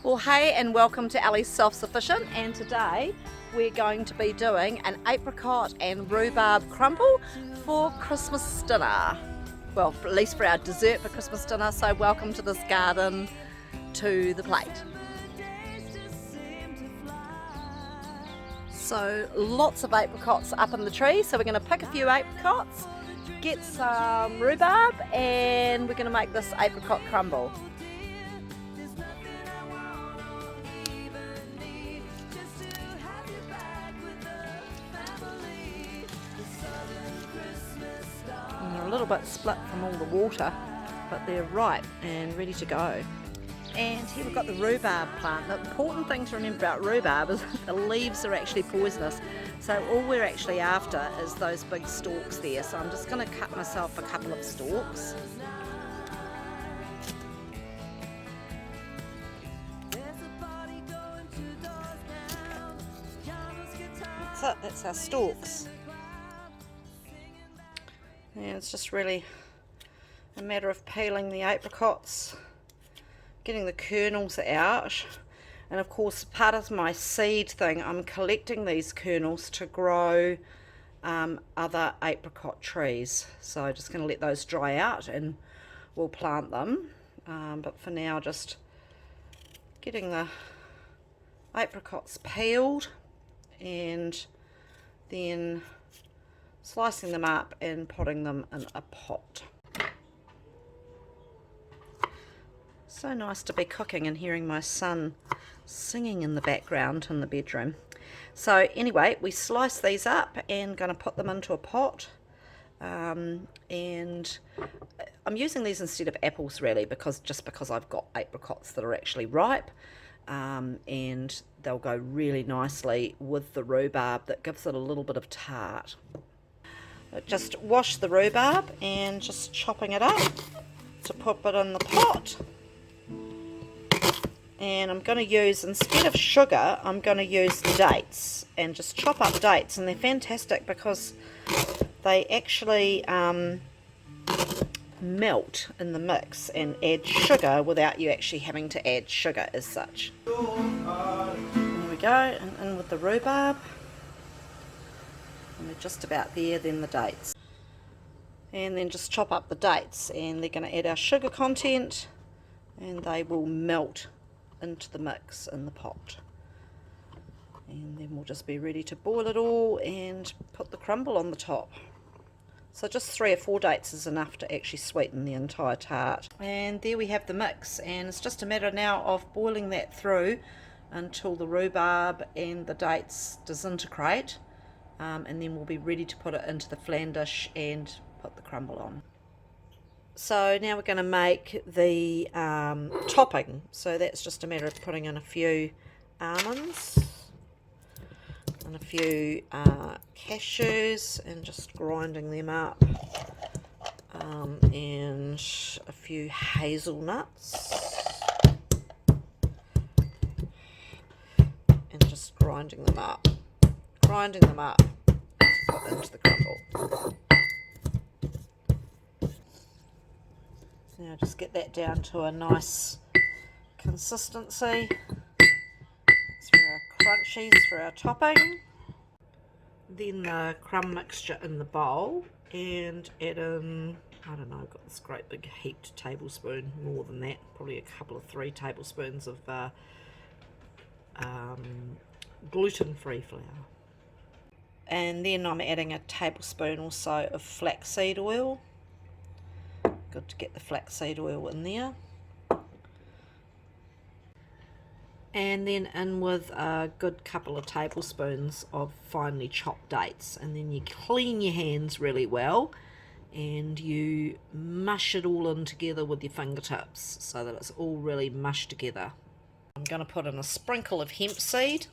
Well, hey, and welcome to Ali's Self-Sufficient, and today we're going to be doing an apricot and rhubarb crumble for Christmas dinner. Well, at least for our dessert for Christmas dinner, so welcome to this garden to the plate. So lots of apricots up in the tree, so we're going to pick a few apricots, get some rhubarb, and we're going to make this apricot crumble. And they're a little bit split from all the water, but they're ripe and ready to go. And here we've got the rhubarb plant. The important thing to remember about rhubarb is the leaves are actually poisonous. So all we're actually after is those big stalks there. So I'm just going to cut myself a couple of stalks. That's it, that's our stalks. And it's just really a matter of peeling the apricots, getting the kernels out, and of course part of my seed thing, I'm collecting these kernels to grow other apricot trees. So I'm just going to let those dry out and we'll plant them, but for now just getting the apricots peeled and then slicing them up and potting them in a pot. So nice to be cooking and hearing my son singing in the background in the bedroom. So anyway, we slice these up and going to put them into a pot. And I'm using these instead of apples really because I've got apricots that are actually ripe, and they'll go really nicely with the rhubarb that gives it a little bit of tart. Just wash the rhubarb and just chopping it up to put it in the pot. And I'm going to use, instead of sugar, I'm going to use dates and just chop up dates, and they're fantastic because they actually melt in the mix and add sugar without you actually having to add sugar as such. There we go, and in with the rhubarb. And they're just about there, then the dates. And then just chop up the dates, and they're going to add our sugar content, and they will melt into the mix in the pot. And then we'll just be ready to boil it all and put the crumble on the top. So just 3 or 4 dates is enough to actually sweeten the entire tart. And there we have the mix, and it's just a matter now of boiling that through until the rhubarb and the dates disintegrate. And then we'll be ready to put it into the flan dish and put the crumble on. So now we're going to make the topping. So that's just a matter of putting in a few almonds and a few cashews and just grinding them up, and a few hazelnuts and just grinding them up, put into the crumble. Now just get that down to a nice consistency. It's for our crunchies, for our topping. Then the crumb mixture in the bowl, and add in, I don't know, I've got this great big heaped tablespoon, more than that, probably a couple of 3 tablespoons of gluten-free flour. And then I'm adding a tablespoon or so of flaxseed oil. Good to get the flaxseed oil in there. And then in with a good couple of tablespoons of finely chopped dates. And then you clean your hands really well and you mush it all in together with your fingertips so that it's all really mushed together. I'm going to put in a sprinkle of hemp seed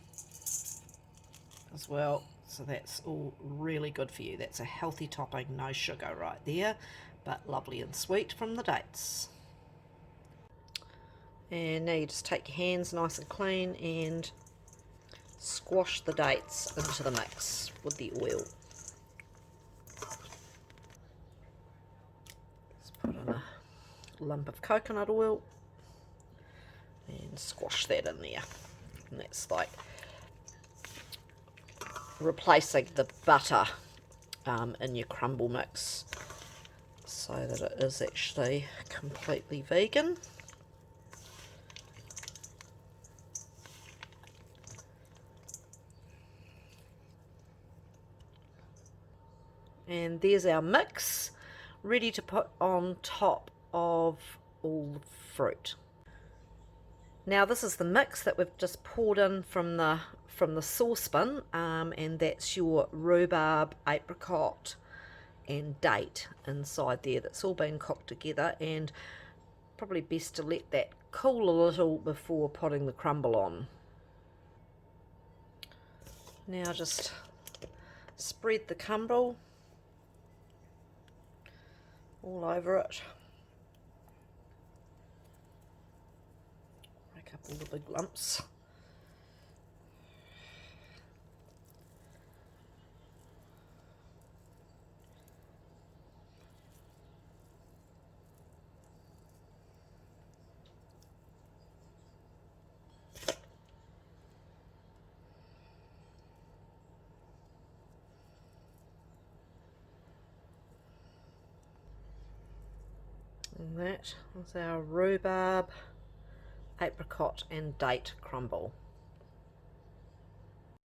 as well. So that's all really good for you. That's a healthy topping, no sugar right there, but lovely and sweet from the dates. And now you just take your hands nice and clean and squash the dates into the mix with the oil. Just put in a lump of coconut oil and and squash that in there. And that's like replacing the butter in your crumble mix, so that it is actually completely vegan. And there's our mix, ready to put on top of all the fruit. Now this is the mix that we've just poured in from the saucepan, and that's your rhubarb, apricot and date inside there. That's all been cooked together, and probably best to let that cool a little before putting the crumble on. Now just spread the crumble all over it. Break up all the big lumps. And that is our rhubarb, apricot and date crumble.